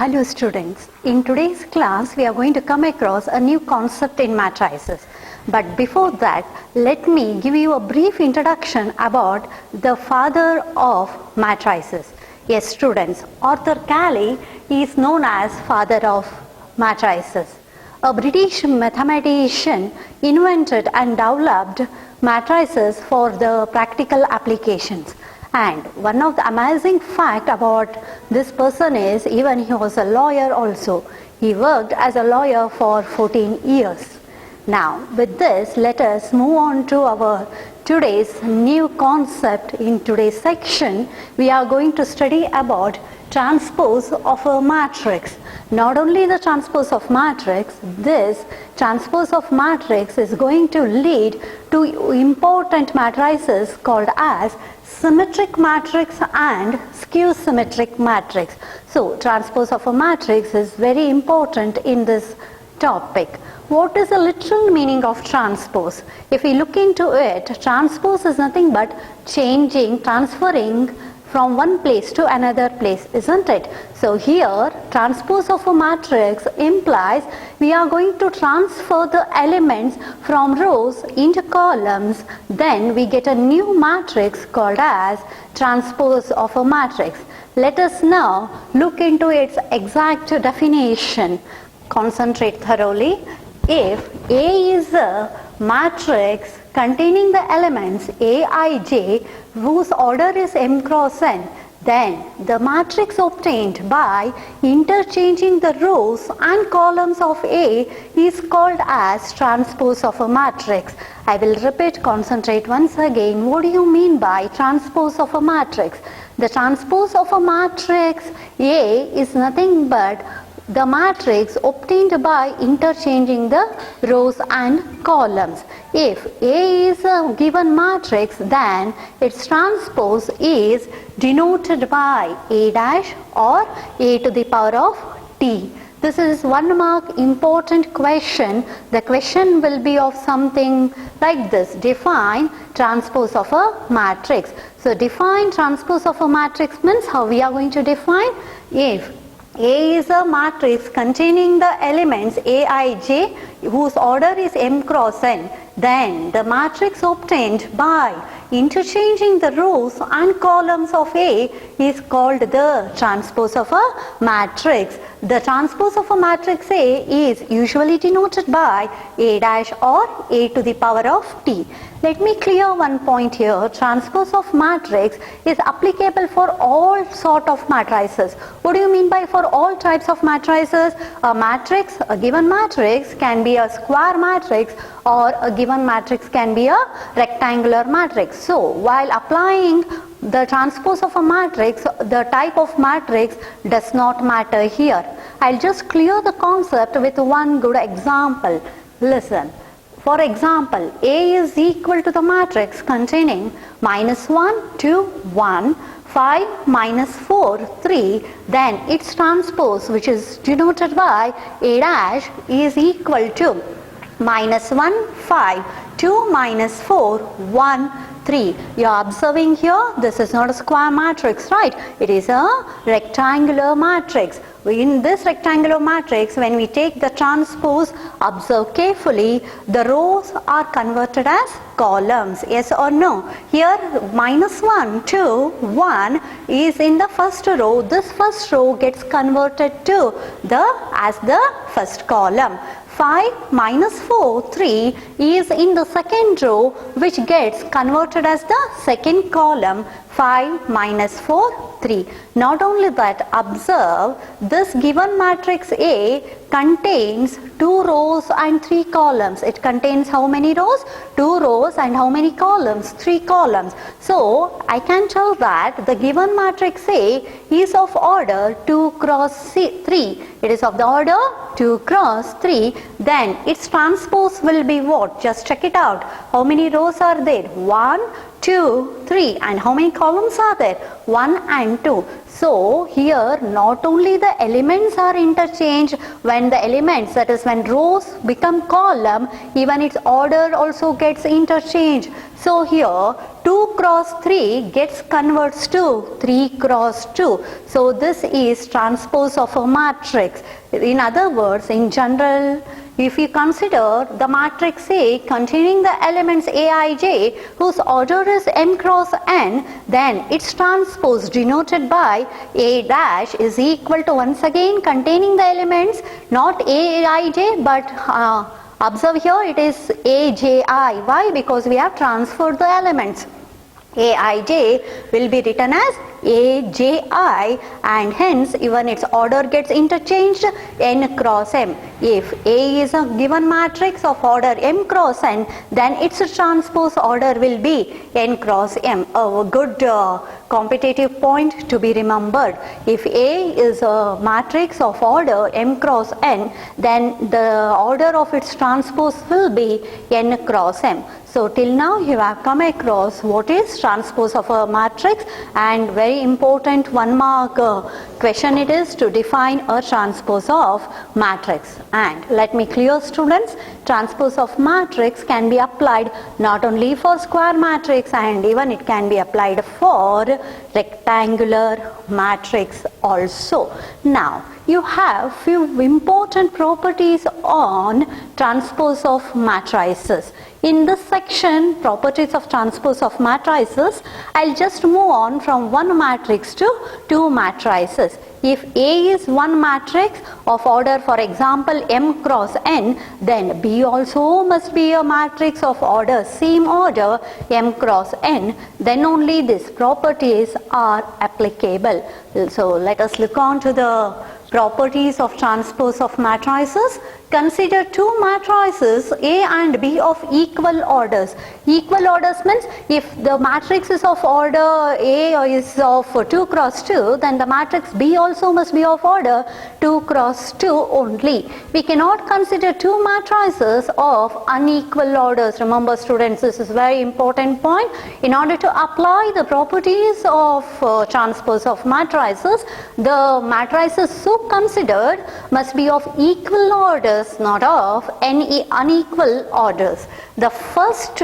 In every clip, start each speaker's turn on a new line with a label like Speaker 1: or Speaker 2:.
Speaker 1: Hello students, in today's class we are going to come across a new concept in matrices. But before that, let me give you a brief introduction about the father of matrices. Yes students, Arthur Cayley is known as father of matrices. A British mathematician invented and developed matrices for the practical applications. And one of the amazing fact about this person is even he was a lawyer also. He worked as a lawyer for 14 years. Now with this, let us move on to our today's new concept. In today's section, we are going to study about transpose of a matrix. Not only the transpose of matrix, this transpose of matrix is going to lead to important matrices called as symmetric matrix and skew symmetric matrix. So transpose of a matrix is very important in this topic. What is the literal meaning of transpose? If we look into it, transpose is nothing but changing, transferring from one place to another place, isn't it? So here, transpose of a matrix implies we are going to transfer the elements from rows into columns. Then we get a new matrix called as transpose of a matrix. Let us now look into its exact definition. Concentrate thoroughly. If A is a matrix containing the elements Aij whose order is m cross n, then the matrix obtained by interchanging the rows and columns of A is called as transpose of a matrix. I will repeat, concentrate once again. What do you mean by transpose of a matrix? The transpose of a matrix A is nothing but the matrix obtained by interchanging the rows and columns. If A is a given matrix, then its transpose is denoted by A dash or A to the power of t. This is one mark important question. The question will be of something like this. Define transpose of a matrix. So define transpose of a matrix means how we are going to define. If A is a matrix containing the elements Aij whose order is m cross n, then the matrix obtained by interchanging the rows and columns of A is called the transpose of a matrix. The transpose of a matrix A is usually denoted by A dash or A to the power of t. Let me clear one point here. Transpose of matrix is applicable for all sort of matrices. What do you mean by for all types of matrices? A matrix, a given matrix can be a square matrix, or a given matrix can be a rectangular matrix. So while applying the transpose of a matrix, the type of matrix does not matter here. I'll just clear the concept with one good example. Listen. For example, A is equal to the matrix containing -1, 2, 1, 5, -4, 3, then its transpose, which is denoted by A dash, is equal to -1, 5, 2, -4, 1, 3. You are observing here, this is not a square matrix, right? It is a rectangular matrix. In this rectangular matrix, when we take the transpose, observe carefully, the rows are converted as columns, yes or no? Here -1, 2, 1 is in the first row. This first row gets converted to as the first column. 5, -4, 3 is in the second row, which gets converted as the second column. 5, -4, 3. Not only that, observe this given matrix A contains 2 rows and 3 columns. It contains how many rows? 2 rows and how many columns? 3 columns. So I can tell that the given matrix A is of order 2 cross 3. It is of the order 2 cross 3. Then its transpose will be what? Just check it out. How many rows are there? 1, 2, 3. And how many columns are there? 1 and 2. So here not only the elements are interchanged, when the elements, that is when rows become column, even its order also gets interchanged. So here 2 cross 3 gets converts to 3 cross 2. So this is transpose of a matrix. In other words, in general, if you consider the matrix A containing the elements Aij whose order is m cross n, then its transpose denoted by A dash is equal to, once again, containing the elements not Aij but observe here it is Aji. Why? Because we have transferred the elements. Aij will be written as Aji, and hence even its order gets interchanged n cross m. If A is a given matrix of order m cross n, then its transpose order will be n cross m. A good competitive point to be remembered. If A is a matrix of order m cross n, then the order of its transpose will be n cross m. So till now you have come across what is transpose of a matrix, and very important 1 mark question it is to define a transpose of matrix. And let me clear, students, transpose of matrix can be applied not only for square matrix, and even it can be applied for rectangular matrix also. Now you have few important properties on transpose of matrices. In this section, properties of transpose of matrices, I'll just move on from one matrix to two matrices. If A is one matrix of order, for example, m cross n, then B also must be a matrix of order, same order, m cross n, then only these properties are applicable. So let us look on to the properties of transpose of matrices. Consider two matrices A and B of equal orders. Equal orders means if the matrix is of order A is of 2 cross 2, then the matrix B also must be of order 2 cross 2 only. We cannot consider two matrices of unequal orders. Remember, students, this is a very important point. In order to apply the properties of transpose of matrices, the matrices so considered must be of equal orders, not of any unequal orders. The first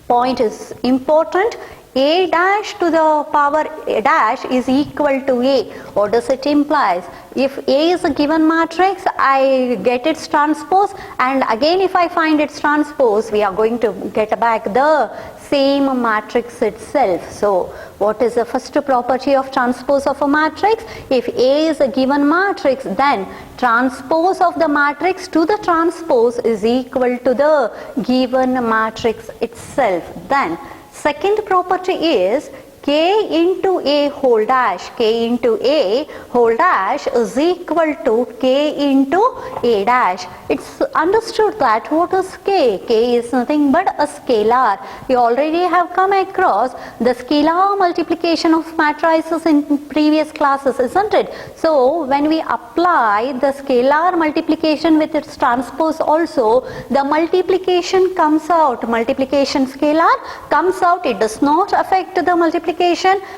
Speaker 1: point is important. A dash to the power A dash is equal to A. What does it imply? If A is a given matrix, I get its transpose, and again if I find its transpose, we are going to get back the same matrix itself. So what is the first property of transpose of a matrix? If A is a given matrix, then transpose of the matrix to the transpose is equal to the given matrix itself. Then second property is K into A whole dash. K into A whole dash is equal to K into A dash. It's understood that what is K? K is nothing but a scalar. You already have come across the scalar multiplication of matrices in previous classes, isn't it? So when we apply the scalar multiplication with its transpose also, the multiplication comes out. Multiplication scalar comes out. It does not affect the multiplication,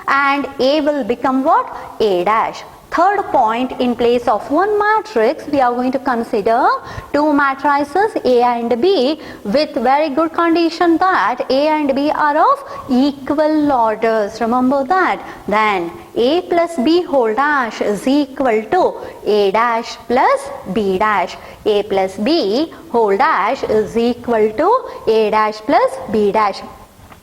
Speaker 1: and A will become what? A dash. Third point, in place of one matrix, we are going to consider two matrices A and B with very good condition that A and B are of equal orders. Remember that. Then A plus B whole dash is equal to A dash plus B dash. A plus B whole dash is equal to A dash plus B dash.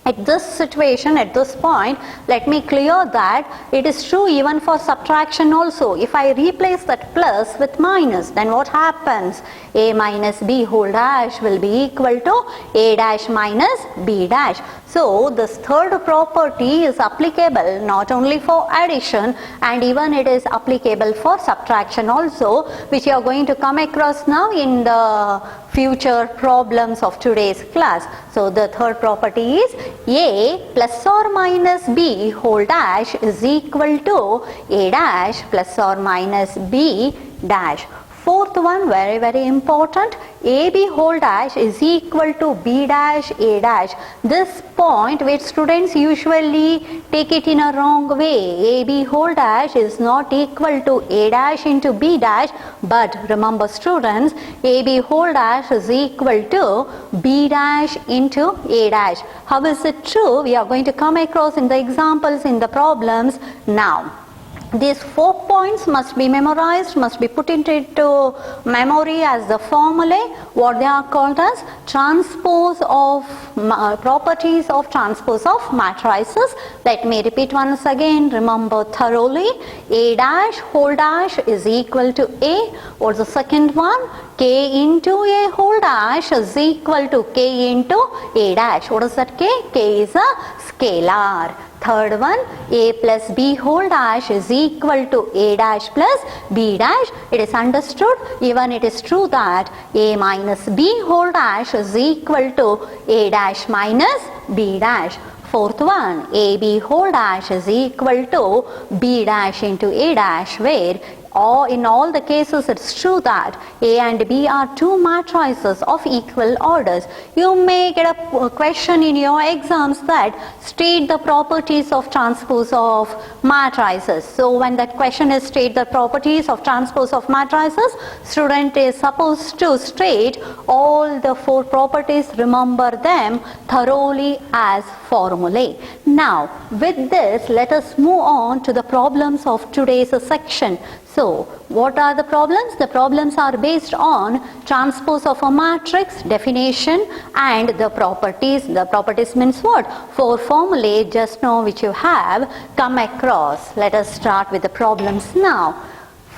Speaker 1: At this situation, at this point, let me clear that it is true even for subtraction also. If I replace that plus with minus, then what happens? A minus B whole dash will be equal to A dash minus B dash. So this third property is applicable not only for addition, and even it is applicable for subtraction also, which you are going to come across now in the future problems of today's class. So the third property is A plus or minus B whole dash is equal to A dash plus or minus B dash. Fourth one, very very important, AB whole dash is equal to B dash A dash. This point which students usually take it in a wrong way. AB whole dash is not equal to A dash into B dash, but remember students, AB whole dash is equal to B dash into A dash. How is it true? We are going to come across in the examples in the problems now. These 4 points must be memorized, must be put into memory as the formulae, what they are called as transpose of properties of transpose of matrices. Let me repeat once again, remember thoroughly. A dash whole dash is equal to A. What's the second one? K into A whole dash is equal to K into A dash. What is that K? K is a scalar. Third one, A plus B whole dash is equal to A dash plus B dash. It is understood, even it is true that A minus B whole dash is equal to A dash minus B dash. Fourth one, AB whole dash is equal to B dash into A dash, where in all the cases it's true that A and B are two matrices of equal orders. You may get a question in your exams that state the properties of transpose of matrices. So when that question is state the properties of transpose of matrices, student is supposed to state all the 4 properties, remember them thoroughly as formulae. Now with this, let us move on to the problems of today's section. So, what are the problems? The problems are based on transpose of a matrix, definition, and the properties. The properties means what? 4 formulae just now which you have come across. Let us start with the problems now.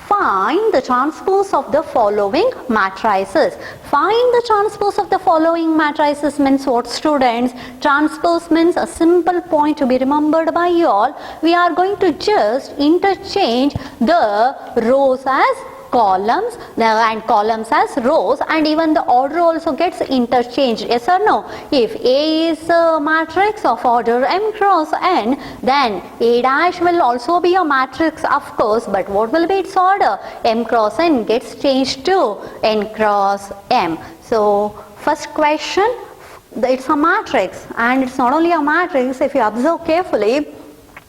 Speaker 1: Find the transpose of the following matrices. Find the transpose of the following matrices means what, students? Transpose means a simple point to be remembered by you all. We are going to just interchange the rows as columns and columns as rows, and even the order also gets interchanged. Yes or no? If A is a matrix of order m cross n, then A dash will also be a matrix, of course, but what will be its order? M cross n gets changed to n cross m. So first question, it's a matrix, and it's not only a matrix. If you observe carefully,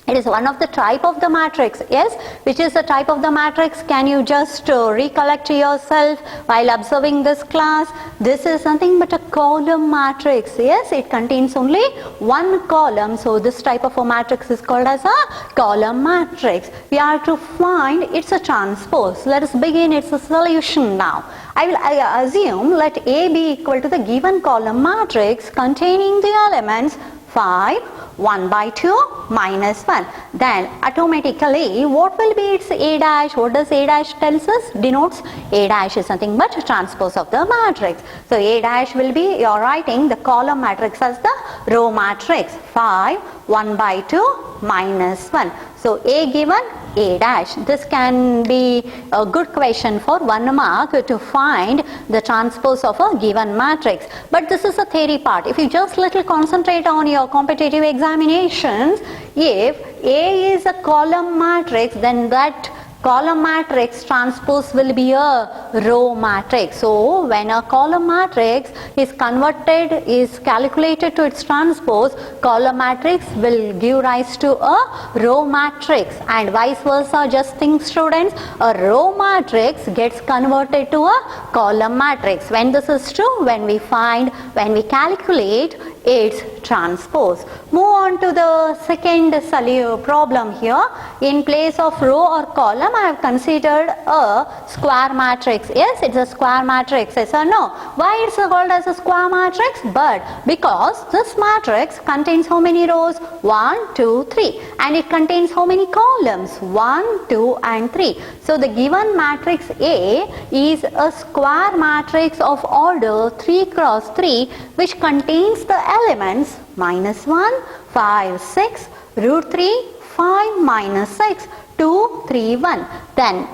Speaker 1: it is one of the type of the matrix. Yes, which is the type of the matrix? Can you just recollect yourself while observing this class? This is nothing but a column matrix. Yes, it contains only one column. So this type of a matrix is called as a column matrix. We are to find its a transpose. Let us begin its a solution now. I assume let A be equal to the given column matrix containing the elements 5, 1 by 2, minus 1. Then automatically what will be its A dash? What does A dash tells us? Denotes A dash is nothing but transpose of the matrix. So A dash will be, you are writing the column matrix as the row matrix. 5, 1 by 2, minus 1. So A given, A dash. This can be a good question for 1 mark to find the transpose of a given matrix. But this is a theory part. If you just little concentrate on your competitive examinations, if A is a column matrix, then that column matrix transpose will be a row matrix. So when a column matrix is converted, is calculated to its transpose, column matrix will give rise to a row matrix, and vice versa. Just think, students, a row matrix gets converted to a column matrix. When this is true, when we calculate its transpose. Move on to the second problem here. In place of row or column, I have considered a square matrix. Yes, it's a square matrix. Yes or no? Why it's called as a square matrix? But because this matrix contains how many rows? 1, 2, 3. And it contains how many columns? 1, 2 and 3. So the given matrix A is a square matrix of order 3 cross 3, which contains the elements minus 1, 5, 6, root 3, 5, minus 6, 2, 3, 1. Then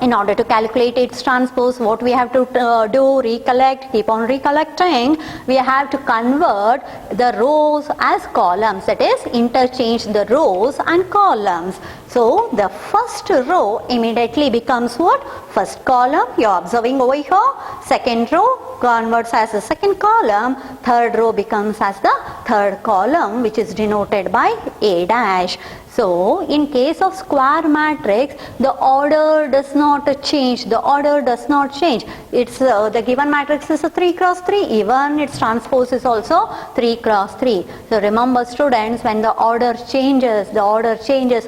Speaker 1: in order to calculate its transpose, what we have to do, recollect, keep on recollecting, we have to convert the rows as columns, that is interchange the rows and columns. So the first row immediately becomes what? First column, you are observing over here. Second row converts as the second column. Third row becomes as the third column, which is denoted by A dash. So in case of square matrix, the order does not change. The order does not change. It's the given matrix is a 3 cross 3. Even its transpose is also 3 cross 3. So remember students, when the order changes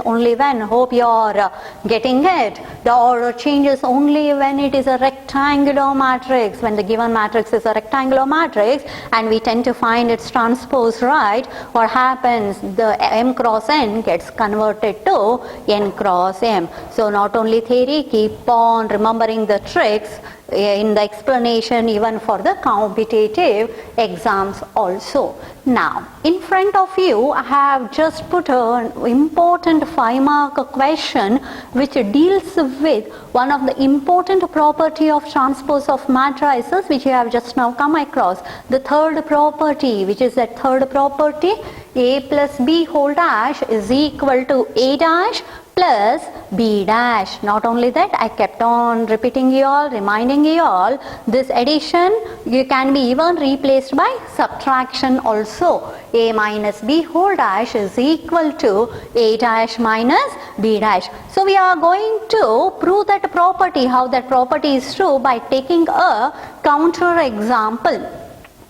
Speaker 1: only when, hope you are getting it. The order changes only when it is a rectangular matrix. When the given matrix is a rectangular matrix and we tend to find its transpose right, what happens? The m cross n gets converted to n cross m. So not only theory, keep on remembering the tricks in the explanation even for the competitive exams also. Now in front of you I have just put an important 5-mark question which deals with one of the important property of transpose of matrices which you have just now come across. The third property, which is that third property, A plus B whole dash is equal to A dash plus B dash. Not only that, I kept on repeating you all, reminding you all, this addition you can be even replaced by subtraction also. A minus B whole dash is equal to A dash minus B dash. So we are going to prove that property, how that property is true, by taking a counter example.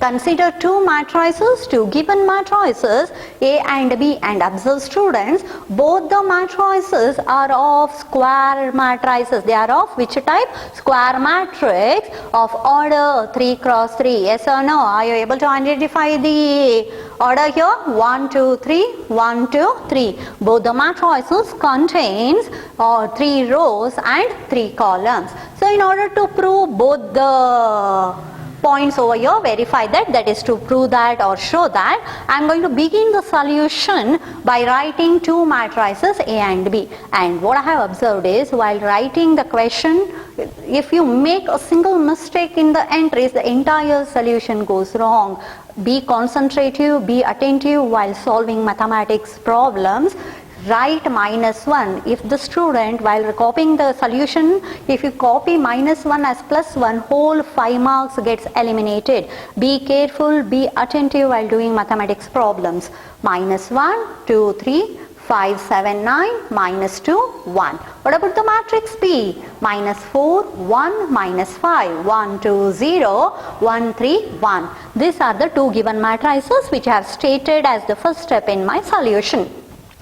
Speaker 1: Consider two matrices, two given matrices A and B, and observe students, both the matrices are of square matrices. They are of which type? Square matrix of order 3 cross 3. Yes or no? Are you able to identify the order here? 1, 2, 3, 1, 2, 3. Both the matrices contains 3 rows and 3 columns. So in order to prove both the points over here, verify that is to prove that or show that, I am going to begin the solution by writing two matrices A and B. And what I have observed is, while writing the question, if you make a single mistake in the entries, the entire solution goes wrong. Be concentrative, be attentive while solving mathematics problems. Write -1. If the student, while copying the solution, if you copy -1 as +1, whole 5 marks gets eliminated. Be careful, be attentive while doing mathematics problems. -1, 2, 3, 5, 7, 9, -2, 1. What about the matrix B? -4, 1, -5, 1, 2, 0, 1, 3, 1. These are the two given matrices which I have stated as the first step in my solution.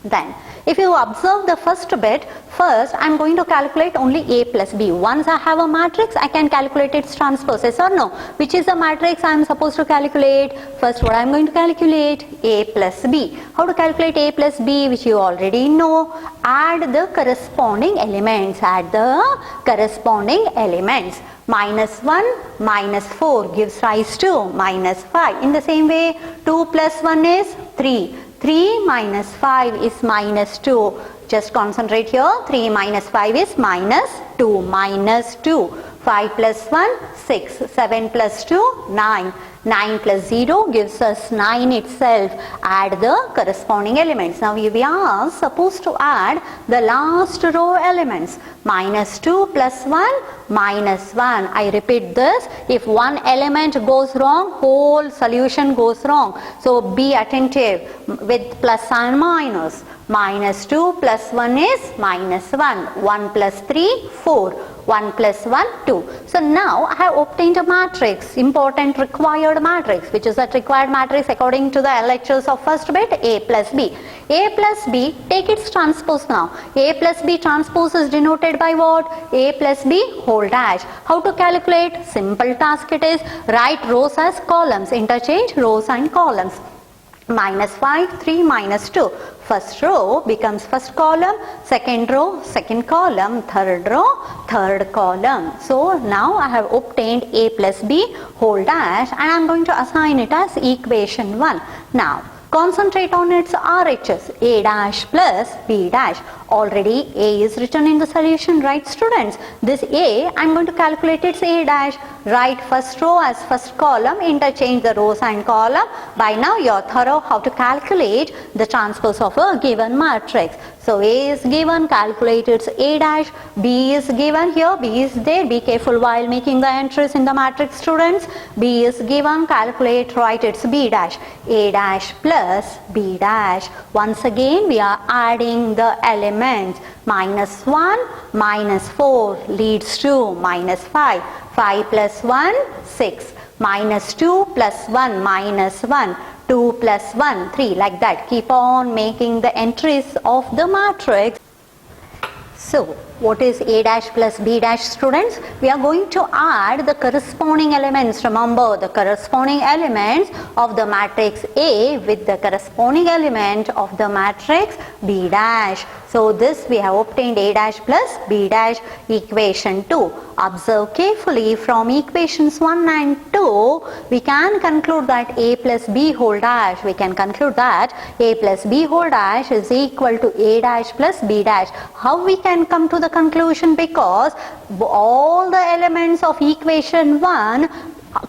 Speaker 1: Then, if you observe the first bit, first I am going to calculate only A plus B. Once I have a matrix, I can calculate its transpose, yes or no? Which is the matrix I am supposed to calculate? First, what I am going to calculate? A plus B. How to calculate A plus B, which you already know? Add the corresponding elements. Add the corresponding elements. -1 -4 gives rise to -5. In the same way, 2 plus 1 is 3. 3 minus 5 is -2. Just concentrate here. 3 minus 5 is -2. -2. 5 plus 1, 6. 7 plus 2, 9. 9 plus 0 gives us 9 itself. Add the corresponding elements. Now we are supposed to add the last row elements. -2 plus 1, -1. I repeat this. If one element goes wrong, whole solution goes wrong. So be attentive with plus and minus. -2 plus 1 is -1. 1 plus 3, 4. 1 plus 1, 2. So now I have obtained a matrix, important required matrix, which is that required matrix according to the lectures of first bit, A plus B. A plus B, take its transpose now. A plus B transpose is denoted by what? A plus B whole dash. How to calculate? Simple task it is. Write rows as columns. Interchange rows and columns. -5, 3, -2. First row becomes first column, second row, second column, third row, third column. So now I have obtained A plus B whole dash and I am going to assign it as equation 1. Now concentrate on its RHS, A dash plus B dash. Already A is written in the solution, right students? This A, I am going to calculate its A dash. Write first row as first column, interchange the rows and column. By now you are thorough how to calculate the transpose of a given matrix. So A is given, calculate its A dash. B is given here, B is there. Be careful while making the entries in the matrix, students. B is given, calculate, write its B dash. A dash plus B dash. Once again we are adding the elements. Minus 1 minus 4 leads to minus 5. 5 plus 1, 6. Minus 2 plus 1, minus 1. 2 plus 1, 3, like that. Keep on making the entries of the matrix. So, what is A dash plus B dash, students? We are going to add the corresponding elements. Remember, the corresponding elements of the matrix A with the corresponding element of the matrix B dash. So, this we have obtained A dash plus B dash equation 2. Observe carefully from equations 1 and 2, we can conclude that A plus B whole dash, we can conclude that A plus B whole dash is equal to A dash plus B dash. How we can come to the conclusion? Because all the elements of equation 1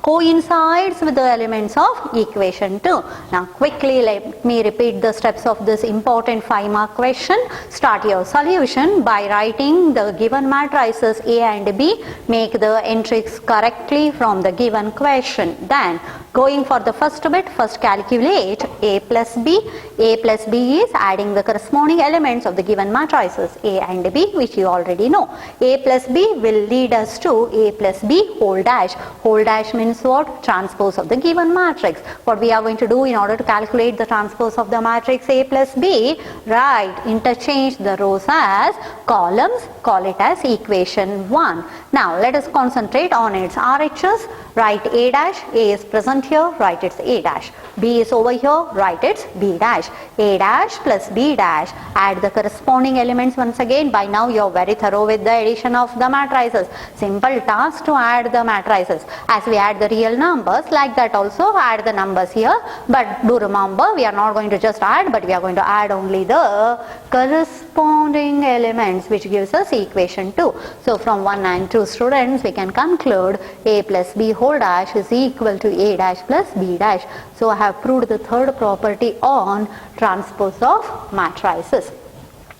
Speaker 1: coincides with the elements of equation 2. Now quickly let me repeat the steps of this important 5-mark question. Start your solution by writing the given matrices A and B. Make the entries correctly from the given question. Then going for the first bit, first calculate A plus B. A plus B is adding the corresponding elements of the given matrices A and B, which you already know. A plus B will lead us to A plus B whole dash. Whole dash means what? Transpose of the given matrix. What we are going to do in order to calculate the transpose of the matrix A plus B, right, interchange the rows as columns, call it as equation 1. Now let us concentrate on its RHS. Write A dash, A is present here, write its A dash. B is over here, write its B dash. A dash plus B dash, add the corresponding elements once again. By now you are very thorough with the addition of the matrices. Simple task to add the matrices. As we add the real numbers, like that also add the numbers here. But do remember, we are not going to just add, but we are going to add only the corresponding elements, which gives us equation 2. So from 1 and 2, students, we can conclude A plus B whole dash is equal to A dash plus B dash. So I have proved the third property on transpose of matrices.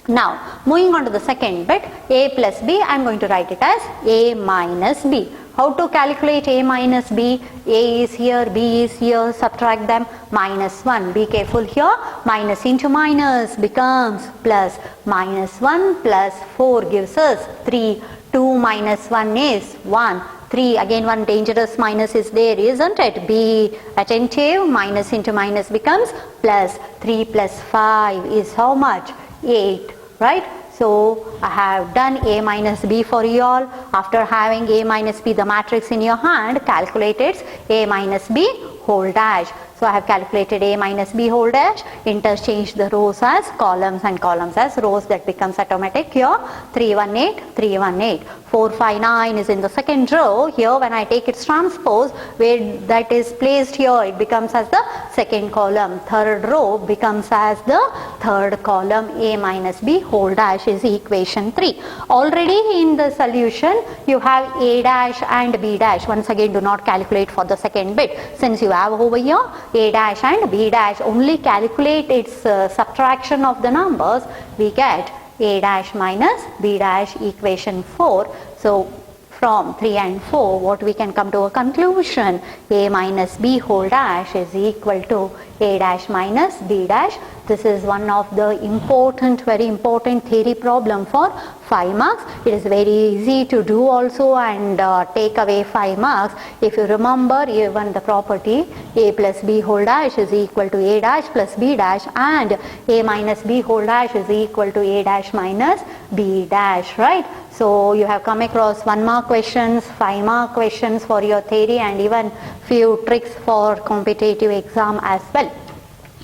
Speaker 1: Now moving on to the second bit, A plus B, I am going to write it as A minus B. How to calculate A minus B? A is here, B is here, subtract them, minus 1. Be careful here, minus into minus becomes plus. Minus 1 plus 4 gives us 3. 2 minus 1 is 1. 3, again one dangerous minus is there, isn't it? Be attentive, minus into minus becomes plus. 3 plus 5 is how much? 8, right? So I have done A minus B for you all. After having A minus B, the matrix in your hand, calculate its A minus B whole dash. So I have calculated A minus B whole dash, interchange the rows as columns and columns as rows. That becomes automatic here. 318, 318. 459 is in the second row. Here when I take its transpose, where that is placed here, it becomes as the second column. Third row becomes as the third column. A minus B whole dash is equation 3. Already in the solution, you have A dash and B dash. Once again, do not calculate for the second bit. Since you have over here A dash and B dash, only calculate its subtraction of the numbers. We get A dash minus B dash equation 4. So from 3 and 4, what we can come to a conclusion? A minus B whole dash is equal to A dash minus B dash. This is one of the important, very important theory problem for 5 marks. It is very easy to do also and take away 5 marks. If you remember even the property A plus B whole dash is equal to A dash plus B dash, and A minus B whole dash is equal to A dash minus B dash, right? So you have come across 1 mark questions, 5 mark questions for your theory, and even few tricks for competitive exam as well.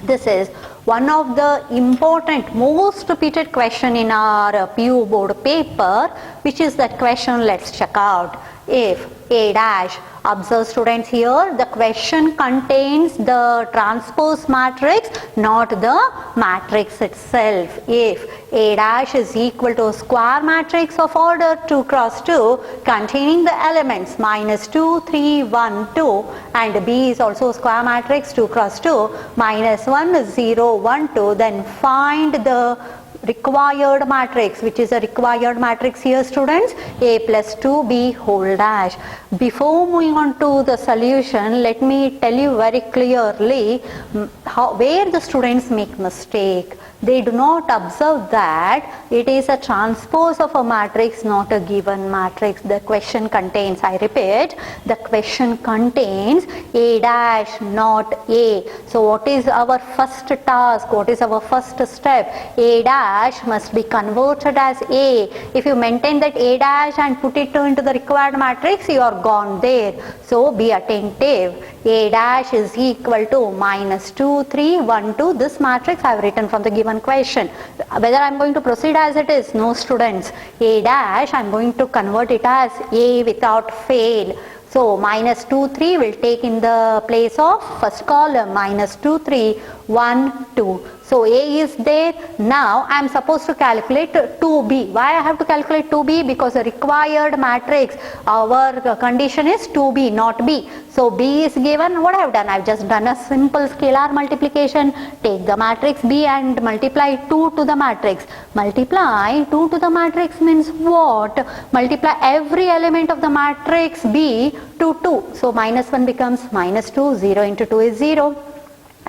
Speaker 1: This is one of the important, most repeated question in our PU board paper, which is that question. Let's check out. If A dash, observe students here, the question contains the transpose matrix, not the matrix itself. If A dash is equal to a square matrix of order 2 cross 2 containing the elements minus 2, 3, 1, 2, and B is also a square matrix 2 cross 2, minus 1, 0, 1, 2, then find the required matrix. Which is a required matrix here, students? A plus 2b whole dash. Before moving on to the solution, let me tell you very clearly where the students make mistake. They do not observe that it is a transpose of a matrix, not a given matrix. The question contains, I repeat, the question contains A dash, not A. So what is our first task? What is our first step? A dash must be converted as A. If you maintain that A dash and put it into the required matrix, you are gone there. So be attentive. A dash is equal to minus 2, 3, 1, 2. This matrix I have written from the given question. Whether I am going to proceed as it is? No, students. A dash I am going to convert it as A without fail. So minus 2, 3 will take in the place of first column. Minus 2, 3, 1, 2. So A is there. Now I am supposed to calculate 2B. Why I have to calculate 2B? Because the required matrix, our condition is 2B, not B. So B is given. What I have done? I have just done a simple scalar multiplication. Take the matrix B and multiply 2 to the matrix. Multiply 2 to the matrix means what? Multiply every element of the matrix B to 2. So minus 1 becomes minus 2. 0 into 2 is 0.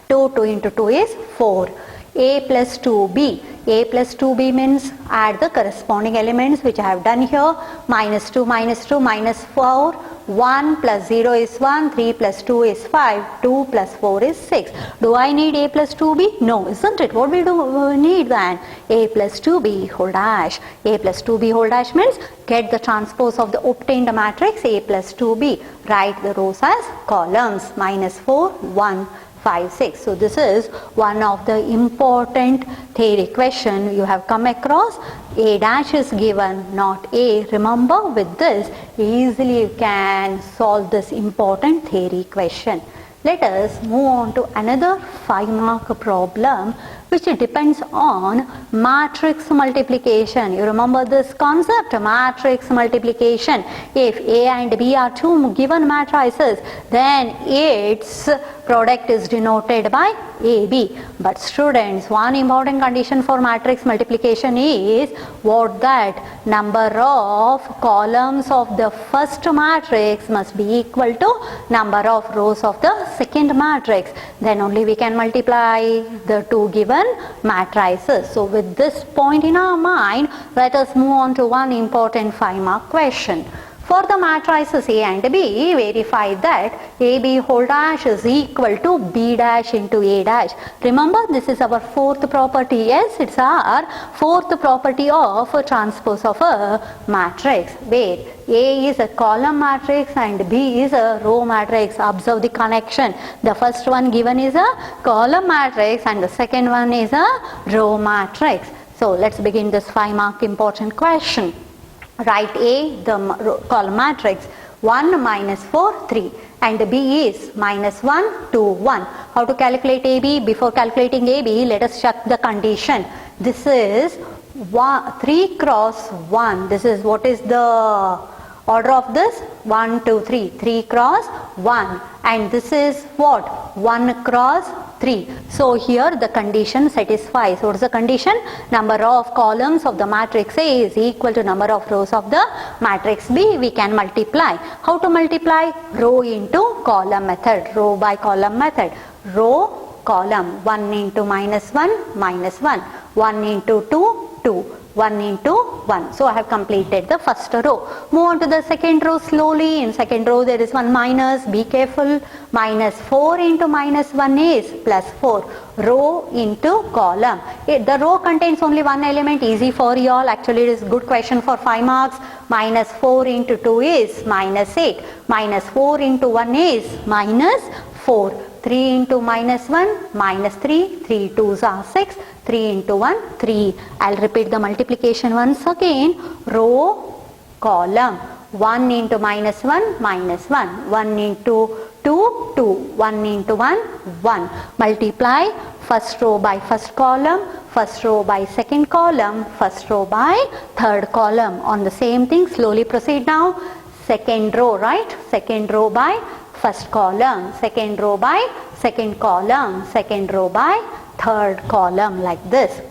Speaker 1: 2 into 2 is 4. A plus 2B. A plus 2B means add the corresponding elements which I have done here. Minus 2, minus 2, minus 4. 1 plus 0 is 1. 3 plus 2 is 5. 2 plus 4 is 6. Do I need A plus 2B? No, isn't it? What we need then? A plus 2B whole dash. A plus 2B whole dash means get the transpose of the obtained matrix A plus 2B. Write the rows as columns. Minus 4, 1. 5, 6. So this is one of the important theory question you have come across. A dash is given, not A. Remember, with this easily you can solve this important theory question. Let us move on to another 5-mark problem which depends on matrix multiplication. You remember this concept, matrix multiplication. If A and B are two given matrices, then its product is denoted by AB. But students, one important condition for matrix multiplication is what? That number of columns of the first matrix must be equal to number of rows of the second matrix. Then only we can multiply the two given matrices. So with this point in our mind, let us move on to one important 5-mark question. For the matrices A and B, verify that AB whole dash is equal to B dash into A dash. Remember, this is our fourth property. Yes, it's our fourth property of a transpose of a matrix, where A is a column matrix and B is a row matrix. Observe the connection. The first one given is a column matrix and the second one is a row matrix. So let's begin this 5-mark important question. Write A, the column matrix, 1, minus 4, 3, and B is minus 1, 2, 1. How to calculate AB? Before calculating AB, let us check the condition. This is 3 cross 1. This is what is the order of this? 1, 2, 3. 3 cross 1. And this is what? 1 cross 3. So here the condition satisfies. What is the condition? Number of columns of the matrix A is equal to number of rows of the matrix B. We can multiply. How to multiply? Row into column method. Row by column method. Row, column. 1 into minus 1, minus 1. 1 into 2, 2. 1 into 1. So I have completed the first row. Move on to the second row slowly. In second row there is one minus. Be careful. Minus 4 into minus 1 is plus 4. Row into column. The row contains only one element. Easy for you all. Actually it is good question for 5 marks. Minus 4 into 2 is minus 8. Minus 4 into 1 is minus 4. 3 into minus 1, minus 3. 3 2s are 6. 3 into 1, 3. I'll repeat the multiplication once again. Row, column. 1 into minus 1, minus 1. 1 into 2, 2. 1 into 1, 1. Multiply first row by first column, first row by second column, first row by third column. On the same thing, slowly proceed now. Second row, right? Second row by first column, second row by second column, second row by third column, like this.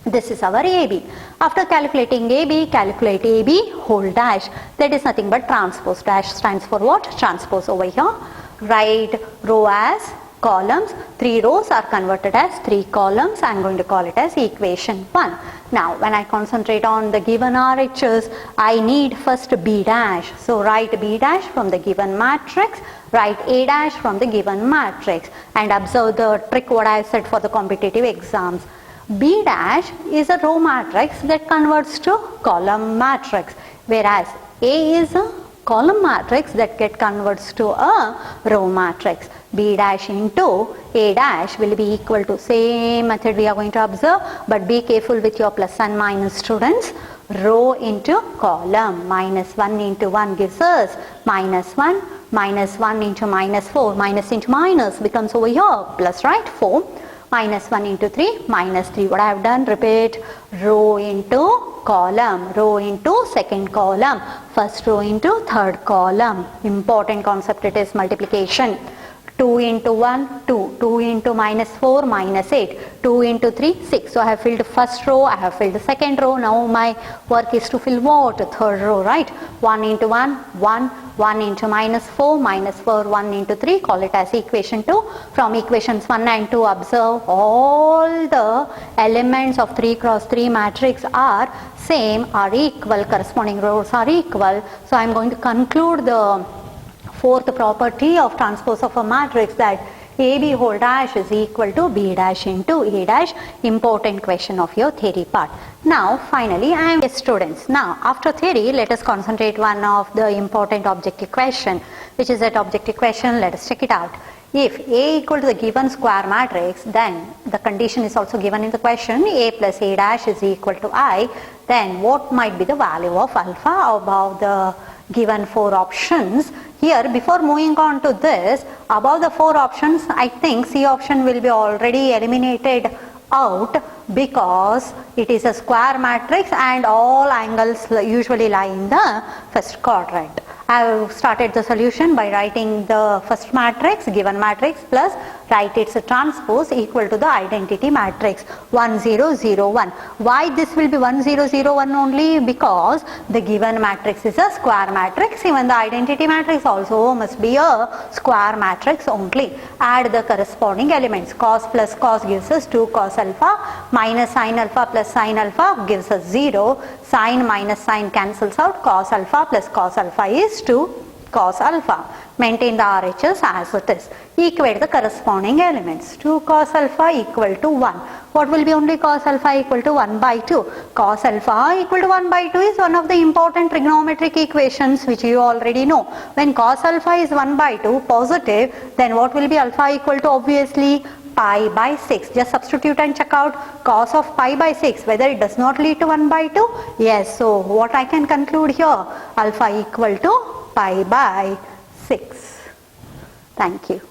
Speaker 1: This is our AB. After calculating AB, calculate AB whole dash. That is nothing but transpose. Dash stands for what? Transpose over here. Write row as columns. 3 rows are converted as 3 columns. I am going to call it as equation 1. Now, when I concentrate on the given RHS, I need first B dash. So, write B dash from the given matrix. Write A dash from the given matrix. And observe the trick what I have said for the competitive exams. B dash is a row matrix that converts to column matrix, whereas A is a column matrix that converts to a row matrix. B dash into A dash will be equal to, same method we are going to observe, but be careful with your plus and minus, students. Row into column, minus 1 into 1 gives us minus 1, minus 1 into minus 4, minus into minus becomes over here plus, right, 4. Minus 1 into 3, minus 3. What I have done? Repeat. Row into column. Row into second column. First row into third column. Important concept, it is multiplication. 2 into 1, 2. 2 into minus 4, minus 8. 2 into 3, 6. So I have filled first row, I have filled the second row. Now my work is to fill what? Third row, right? 1 into 1, 1. 1 into minus 4, 1 into 3, call it as equation 2. From equations 1 and 2, observe all the elements of 3 cross 3 matrix are same, are equal, corresponding rows are equal. So I am going to conclude the fourth property of transpose of a matrix, that AB whole dash is equal to B dash into A dash. Important question of your theory part. Now finally I am students. Now after theory, let us concentrate one of the important objective question. Which is that objective question? Let us check it out. If A equal to the given square matrix, then the condition is also given in the question, A plus A dash is equal to I, then what might be the value of alpha above the given 4 options? Here, before moving on to this, above the 4 options, I think C option will be already eliminated out because it is a square matrix and all angles usually lie in the first quadrant. I have started the solution by writing the first matrix, given matrix, plus write its transpose equal to the identity matrix 1 0 0 1. Why this will be 1 0 0 1 only? Because the given matrix is a square matrix. Even the identity matrix also must be a square matrix only. Add the corresponding elements. Cos plus cos gives us 2 cos alpha, minus sin alpha plus sin alpha gives us 0. Sin minus sin cancels out. Cos alpha plus cos alpha is 2 cos alpha. Maintain the RHS as it is. Equate the corresponding elements. 2 cos alpha equal to 1. What will be only cos alpha equal to 1 by 2? Cos alpha equal to 1 by 2 is one of the important trigonometric equations which you already know. When cos alpha is 1 by 2 positive, then what will be alpha equal to? Obviously pi by 6. Just substitute and check out cos of pi by 6 whether it does not lead to 1 by 2. Yes, so what I can conclude here? Alpha equal to pi by 6. Thank you.